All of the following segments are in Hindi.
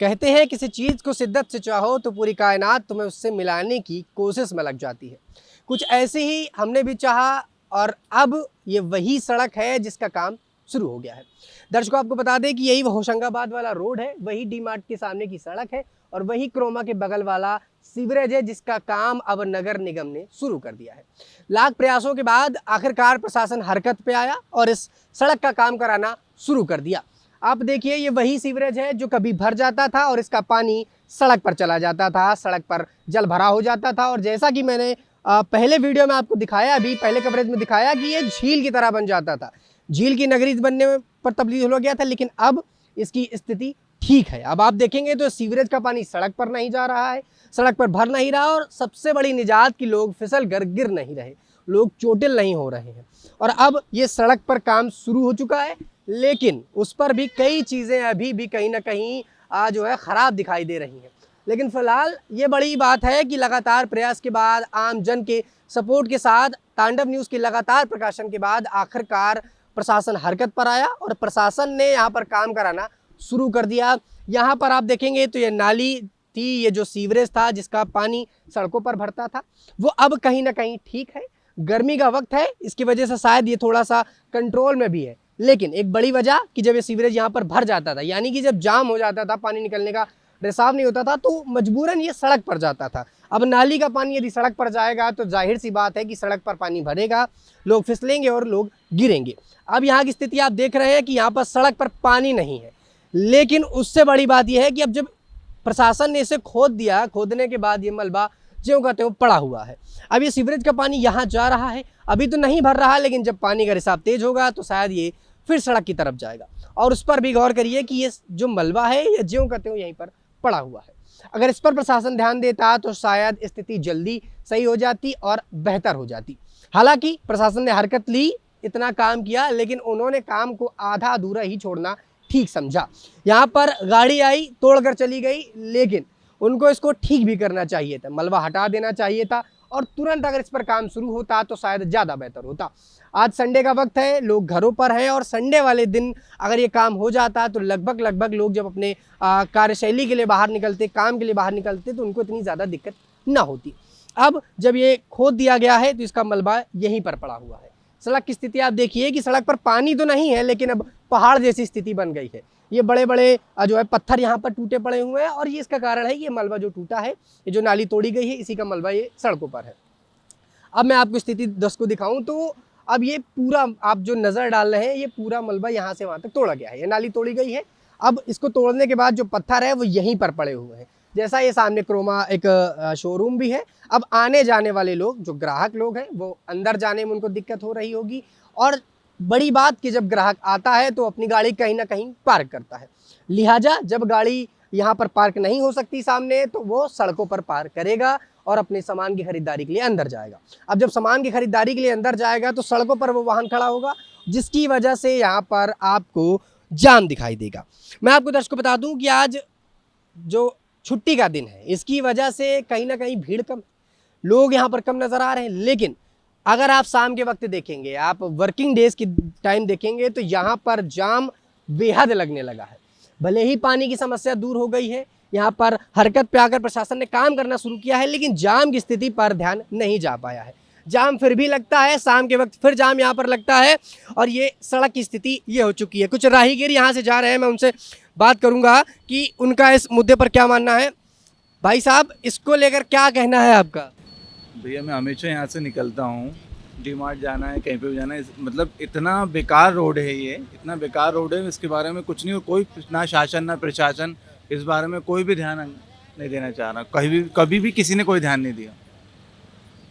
कहते हैं किसी चीज़ को शिद्दत से चाहो तो पूरी कायनात तुम्हें उससे मिलाने की कोशिश में लग जाती है। कुछ ऐसे ही हमने भी चाहा और अब ये वही सड़क है जिसका काम शुरू हो गया है। दर्शकों, आपको बता दें कि यही वो होशंगाबाद वाला रोड है, वही डी मार्ट के सामने की सड़क है और वही क्रोमा के बगल वाला सीवरेज है जिसका काम अब नगर निगम ने शुरू कर दिया है। लाख प्रयासों के बाद आखिरकार प्रशासन हरकत पे आया और इस सड़क का काम कराना शुरू कर दिया। आप देखिए, ये वही सीवरेज है जो कभी भर जाता था और इसका पानी सड़क पर चला जाता था, सड़क पर जल भरा हो जाता था और जैसा कि मैंने पहले वीडियो में आपको दिखाया, अभी पहले कवरेज में दिखाया कि ये झील की तरह बन जाता था, झील की नगरी बनने पर तब्दील हो गया था। लेकिन अब इसकी स्थिति ठीक है। अब आप देखेंगे तो सीवरेज का पानी सड़क पर नहीं जा रहा है, सड़क पर भर नहीं रहा और सबसे बड़ी निजात कि लोग फिसल कर गिर नहीं रहे, लोग चोटिल नहीं हो रहे हैं। और अब ये सड़क पर काम शुरू हो चुका है, लेकिन उस पर भी कई चीज़ें अभी भी कहीं ना कहीं जो है ख़राब दिखाई दे रही हैं। लेकिन फ़िलहाल ये बड़ी बात है कि लगातार प्रयास के बाद, आम जन के सपोर्ट के साथ, तांडव न्यूज़ के लगातार प्रकाशन के बाद आखिरकार प्रशासन हरकत पर आया और प्रशासन ने यहाँ पर काम कराना शुरू कर दिया। यहाँ पर आप देखेंगे तो ये नाली थी, ये जो सीवरेज था जिसका पानी सड़कों पर भरता था, वो अब कहीं ना कहीं ठीक है। गर्मी का वक्त है, इसकी वजह से शायद ये थोड़ा सा कंट्रोल में भी है। लेकिन एक बड़ी वजह कि जब ये सीवरेज यहाँ पर भर जाता था, यानी कि जब जाम हो जाता था, पानी निकलने का रिसाव नहीं होता था, तो मजबूरन ये सड़क पर जाता था। अब नाली का पानी यदि सड़क पर जाएगा तो जाहिर सी बात है कि सड़क पर पानी भरेगा, लोग फिसलेंगे और लोग गिरेंगे। अब यहाँ की स्थिति आप देख रहे हैं कि यहाँ पर सड़क पर पानी नहीं है, लेकिन उससे बड़ी बात यह है कि अब जब प्रशासन ने इसे खोद दिया, खोदने के बाद ये मलबा ज्यों का त्यों पड़ा हुआ है। अब ये सीवरेज का पानी यहाँ जा रहा है, अभी तो नहीं भर रहा, लेकिन जब पानी का रिसाव तेज होगा तो शायद ये फिर सड़क की तरफ जाएगा। और उस पर भी गौर करिए कि ये जो मलबा है ये ज्यों का त्यों यहीं पर पड़ा हुआ है। अगर इस पर प्रशासन ध्यान देता तो शायद स्थिति जल्दी सही हो जाती और बेहतर हो जाती। हालांकि प्रशासन ने हरकत ली, इतना काम किया, लेकिन उन्होंने काम को आधा अधूरा ही छोड़ना ठीक समझा। यहाँ पर गाड़ी आई, तोड़कर चली गई, लेकिन उनको इसको ठीक भी करना चाहिए था, मलबा हटा देना चाहिए था और तुरंत अगर इस पर काम शुरू होता तो शायद ज़्यादा बेहतर होता। आज संडे का वक्त है, लोग घरों पर हैं और संडे वाले दिन अगर ये काम हो जाता तो लगभग लोग जब अपने कार्यशैली के लिए बाहर निकलते, काम के लिए बाहर निकलते, तो उनको इतनी ज़्यादा दिक्कत ना होती। अब जब ये खोद दिया गया है तो इसका मलबा यहीं पर पड़ा हुआ है। सड़क की स्थिति आप देखिए कि सड़क पर पानी तो नहीं है, लेकिन अब पहाड़ जैसी स्थिति बन गई है। ये बड़े बड़े जो है पत्थर यहाँ पर टूटे पड़े हुए हैं और ये इसका कारण है, ये मलबा जो टूटा है, ये जो नाली तोड़ी गई है, इसी का मलबा ये सड़कों पर है। अब मैं आपको स्थिति 10 को दिखाऊं तो अब ये पूरा आप जो नज़र डाल रहे हैं, ये पूरा मलबा यहाँ से वहाँ तक तोड़ा गया है, ये नाली तोड़ी गई है। अब इसको तोड़ने के बाद जो पत्थर है वो यहीं पर पड़े हुए हैं। जैसा ये सामने क्रोमा एक शोरूम भी है, अब आने जाने वाले लोग, जो ग्राहक लोग हैं, वो अंदर जाने में उनको दिक्कत हो रही होगी। और बड़ी बात कि जब ग्राहक आता है तो अपनी गाड़ी कहीं ना कहीं पार्क करता है, लिहाजा जब गाड़ी यहाँ पर पार्क नहीं हो सकती सामने, तो वो सड़कों पर पार्क करेगा और अपने सामान की खरीदारी के लिए अंदर जाएगा। अब जब सामान की खरीदारी के लिए अंदर जाएगा तो सड़कों पर वो वाहन खड़ा होगा, जिसकी वजह से यहाँ पर आपको जाम दिखाई देगा। मैं आपको दर्शकों बता दूं कि आज जो छुट्टी का दिन है, इसकी वजह से कहीं ना कहीं भीड़ कम, लोग यहाँ पर कम नज़र आ रहे हैं। लेकिन अगर आप शाम के वक्त देखेंगे, आप वर्किंग डेज की टाइम देखेंगे, तो यहाँ पर जाम बेहद लगने लगा है। भले ही पानी की समस्या दूर हो गई है, यहाँ पर हरकत पे आकर प्रशासन ने काम करना शुरू किया है, लेकिन जाम की स्थिति पर ध्यान नहीं जा पाया है। जाम फिर भी लगता है, शाम के वक्त फिर जाम यहाँ पर लगता है और ये सड़क की स्थिति ये हो चुकी है। कुछ राहगीर यहाँ से जा रहे हैं, मैं उनसे बात करूँगा कि उनका इस मुद्दे पर क्या मानना है। भाई साहब, इसको लेकर क्या कहना है आपका? भैया मैं हमेशा यहाँ से निकलता हूँ, डी मार्ट जाना है, कहीं पे भी जाना है, मतलब इतना बेकार रोड है ये, इतना बेकार रोड है, इसके बारे में कुछ नहीं, कोई ना शासन ना प्रशासन इस बारे में कोई भी ध्यान नहीं देना चाह रहा। कभी भी किसी ने कोई ध्यान नहीं दिया।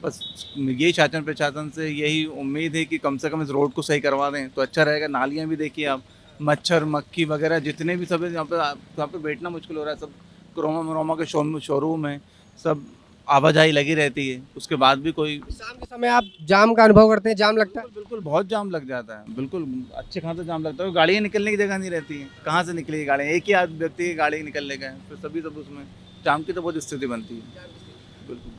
बस यही शासन प्रशासन से यही उम्मीद है कि कम से कम इस रोड को सही करवा दें तो अच्छा रहेगा। नालियाँ भी देखिए आप, मच्छर मक्खी वगैरह जितने भी सब यहाँ पे बैठना मुश्किल हो रहा है। सब क्रोमा के शोरूम है, सब आवाजाही लगी रहती है, उसके बाद भी कोई। शाम के समय आप जाम का अनुभव करते हैं? जाम लगता है? बिल्कुल बहुत जाम लग जाता है, बिल्कुल अच्छे खासा जाम लगता है। गाड़ियाँ निकलने की जगह नहीं रहती है, कहाँ से निकलेगी गाड़ियाँ? एक ही व्यक्ति की गाड़ी निकलने का है, फिर सभी सब उसमें जाम की तो बहुत स्थिति बनती है। बिल्कुल।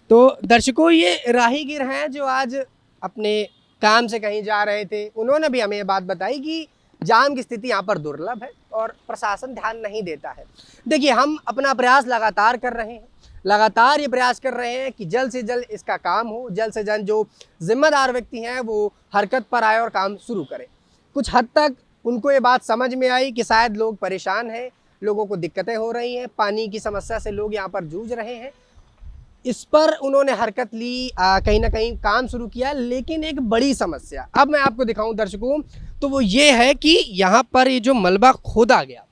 तो दर्शकों, ये राहगीर हैं जो आज अपने काम से कहीं जा रहे थे। उन्होंने भी हमें ये बात बताई कि जाम की स्थिति यहाँ पर दुर्लभ है और प्रशासन ध्यान नहीं देता है। देखिए, हम अपना प्रयास लगातार कर रहे हैं, लगातार ये प्रयास कर रहे हैं कि जल्द से जल्द इसका काम हो, जल्द से जल्द जो जिम्मेदार व्यक्ति हैं वो हरकत पर आए और काम शुरू करें। कुछ हद तक उनको ये बात समझ में आई कि शायद लोग परेशान हैं, लोगों को दिक्कतें हो रही हैं, पानी की समस्या से लोग यहाँ पर जूझ रहे हैं। इस पर उन्होंने हरकत ली, कहीं ना कहीं काम शुरू किया। लेकिन एक बड़ी समस्या अब मैं आपको दिखाऊं दर्शकों, तो वो ये है कि यहाँ पर ये जो मलबा खोदा गया,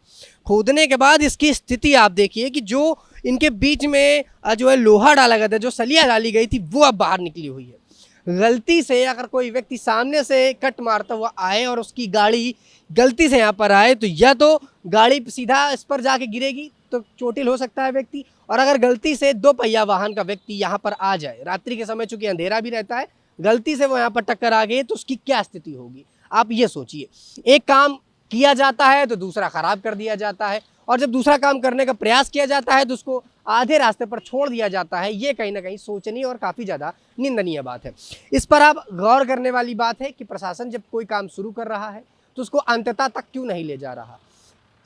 खोदने के बाद इसकी स्थिति आप देखिए कि जो इनके बीच में जो है लोहा डाला गया था, जो सलिया डाली गई थी, वो अब बाहर निकली हुई है। गलती से अगर कोई व्यक्ति सामने से कट मारता हुआ आए और उसकी गाड़ी गलती से यहाँ पर आए, तो या तो गाड़ी सीधा इस पर जाके गिरेगी तो चोटिल हो सकता है व्यक्ति, और अगर गलती से 2 पहिया वाहन का व्यक्ति यहाँ पर आ जाए, रात्रि के समय चूंकि अंधेरा भी रहता है, गलती से वो यहाँ पर टक्कर आ गई तो उसकी क्या स्थिति होगी, आप ये सोचिए। एक काम किया जाता है तो दूसरा खराब कर दिया जाता है, और जब दूसरा काम करने का प्रयास किया जाता है तो उसको आधे रास्ते पर छोड़ दिया जाता है। ये कहीं ना कहीं सोचनीय और काफ़ी ज़्यादा निंदनीय बात है। इस पर आप गौर करने वाली बात है कि प्रशासन जब कोई काम शुरू कर रहा है तो उसको अंततः तक क्यों नहीं ले जा रहा।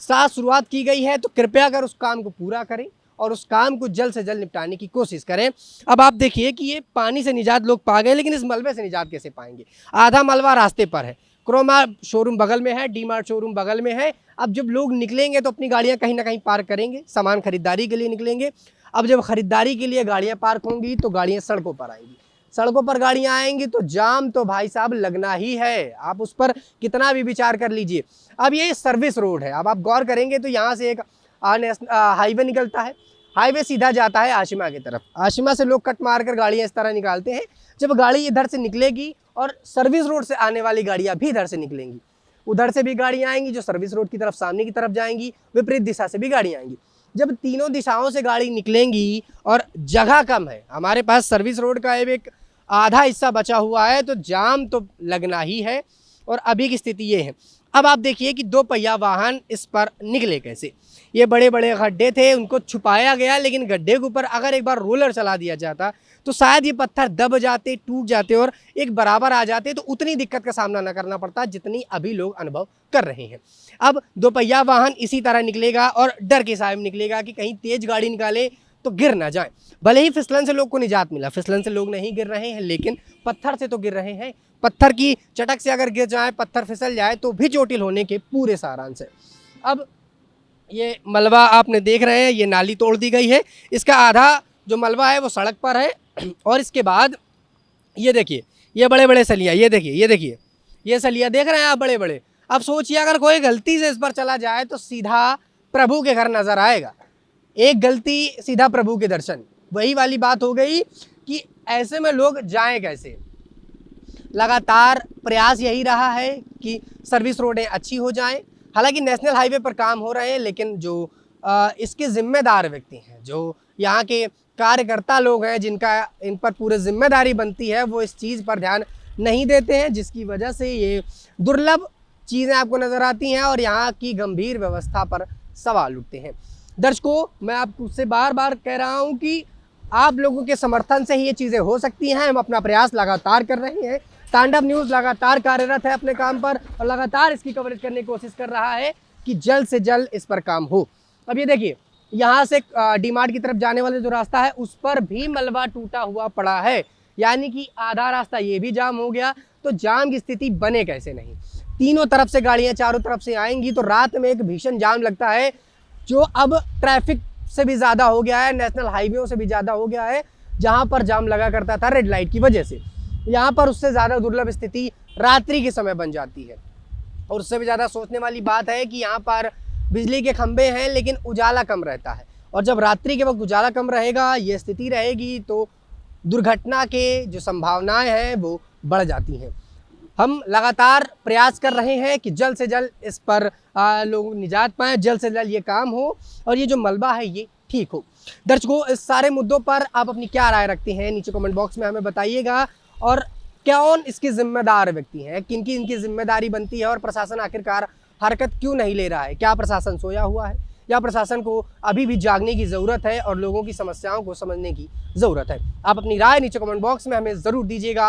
साथ शुरुआत की गई है तो कृपया कर उस काम को पूरा करें और उस काम को जल्द से जल्द निपटाने की कोशिश करें। अब आप देखिए कि ये पानी से निजात लोग पा गए, लेकिन इस मलबे से निजात कैसे पाएंगे। आधा मलबा रास्ते पर है, क्रोमा शोरूम बगल में है, डी मार्ट शोरूम बगल में है। अब जब लोग निकलेंगे तो अपनी गाड़ियां कहीं ना कहीं पार्क करेंगे, सामान खरीदारी के लिए निकलेंगे। अब जब खरीदारी के लिए गाड़ियां पार्क होंगी तो गाड़ियां सड़कों पर आएंगी, सड़कों पर गाड़ियां आएंगी तो जाम तो भाई साहब लगना ही है, आप उस पर कितना भी विचार कर लीजिए। अब ये सर्विस रोड है, अब आप गौर करेंगे तो यहाँ से एक हाईवे निकलता है, हाईवे सीधा जाता है आशिमा की तरफ। आशिमा से लोग कट मार कर गाड़ियाँ इस तरह निकालते हैं। जब गाड़ी इधर से निकलेगी और सर्विस रोड से आने वाली गाड़ियाँ भी इधर से निकलेंगी, उधर से भी गाड़ियाँ आएंगी जो सर्विस रोड की तरफ सामने की तरफ जाएंगी, विपरीत दिशा से भी गाड़ियाँ आएंगी। जब तीनों दिशाओं से गाड़ी निकलेंगी और जगह कम है, हमारे पास सर्विस रोड का एक आधा हिस्सा बचा हुआ है, तो जाम तो लगना ही है। और अभी की स्थिति ये है। अब आप देखिए कि 2 पहिया वाहन इस पर निकले कैसे। ये बड़े बड़े गड्ढे थे, उनको छुपाया गया, लेकिन गड्ढे के ऊपर अगर एक बार रोलर चला दिया जाता तो शायद ये पत्थर दब जाते, टूट जाते और एक बराबर आ जाते, तो उतनी दिक्कत का सामना न करना पड़ता जितनी अभी लोग अनुभव कर रहे हैं। अब 2 पहिया वाहन इसी तरह निकलेगा और डर के साए में निकलेगा कि कहीं तेज गाड़ी निकाले तो गिर ना जाए। भले ही फिसलन से लोग को निजात मिला, फिसलन से लोग नहीं गिर रहे हैं, लेकिन पत्थर से तो गिर रहे हैं। पत्थर की चटक से अगर गिर जाए, पत्थर फिसल जाए तो भी चोटिल होने के पूरे सारांश है। अब ये मलबा आपने देख रहे हैं, ये नाली तोड़ दी गई है, इसका आधा जो मलबा है वो सड़क पर है। और इसके बाद ये देखिए, ये बड़े बड़े सलिया, ये देखिए ये सलिया देख रहे हैं आप, बड़े बड़े। अब सोचिए अगर कोई गलती से इस पर चला जाए तो सीधा प्रभु के घर नजर आएगा। एक गलती सीधा प्रभु के दर्शन, वही वाली बात हो गई कि ऐसे में लोग जाएं कैसे। लगातार प्रयास यही रहा है कि सर्विस रोडें अच्छी हो जाएं। हालांकि नेशनल हाईवे पर काम हो रहे हैं, लेकिन जो इसके जिम्मेदार व्यक्ति हैं, जो यहाँ के कार्यकर्ता लोग हैं, जिनका इन पर पूरी जिम्मेदारी बनती है, वो इस चीज़ पर ध्यान नहीं देते हैं, जिसकी वजह से ये दुर्लभ चीज़ें आपको नज़र आती हैं और यहाँ की गंभीर व्यवस्था पर सवाल उठते हैं। दर्शकों, मैं आपसे बार बार कह रहा हूँ कि आप लोगों के समर्थन से ही ये चीज़ें हो सकती हैं। हम अपना प्रयास लगातार कर रहे हैं। तांडव न्यूज़ लगातार कार्यरत है अपने काम पर और लगातार इसकी कवरेज करने की कोशिश कर रहा है कि जल्द से जल्द इस पर काम हो। अब ये देखिए, यहाँ से डी मार्ट की तरफ जाने वाला जो रास्ता है उस पर भी मलबा टूटा हुआ पड़ा है, यानी कि आधा रास्ता ये भी जाम हो गया। तो जाम की स्थिति बने कैसे नहीं। तीनों तरफ से गाड़ियाँ चारों तरफ से आएंगी तो रात में एक भीषण जाम लगता है, जो अब ट्रैफिक से भी ज़्यादा हो गया है, नेशनल हाईवेयों से भी ज़्यादा हो गया है। जहाँ पर जाम लगा करता था रेड लाइट की वजह से, यहाँ पर उससे ज़्यादा दुर्लभ स्थिति रात्रि के समय बन जाती है। और उससे भी ज़्यादा सोचने वाली बात है कि यहाँ पर बिजली के खंभे हैं लेकिन उजाला कम रहता है, और जब रात्रि के वक्त उजाला कम रहेगा, ये स्थिति रहेगी, तो दुर्घटना के जो संभावनाएं हैं वो बढ़ जाती हैं। हम लगातार प्रयास कर रहे हैं कि जल्द से जल्द इस पर लोग निजात पाएँ, जल्द से जल्द ये काम हो और ये जो मलबा है ये ठीक हो। दर्शकों, इस सारे मुद्दों पर आप अपनी क्या राय रखते हैं नीचे कमेंट बॉक्स में हमें बताइएगा, और कौन इसके जिम्मेदार व्यक्ति हैं, किनकी इनकी जिम्मेदारी बनती है और प्रशासन आखिरकार हरकत क्यों नहीं ले रहा है। क्या प्रशासन सोया हुआ है या प्रशासन को अभी भी जागने की ज़रूरत है और लोगों की समस्याओं को समझने की ज़रूरत है। आप अपनी राय नीचे कमेंट बॉक्स में हमें ज़रूर दीजिएगा।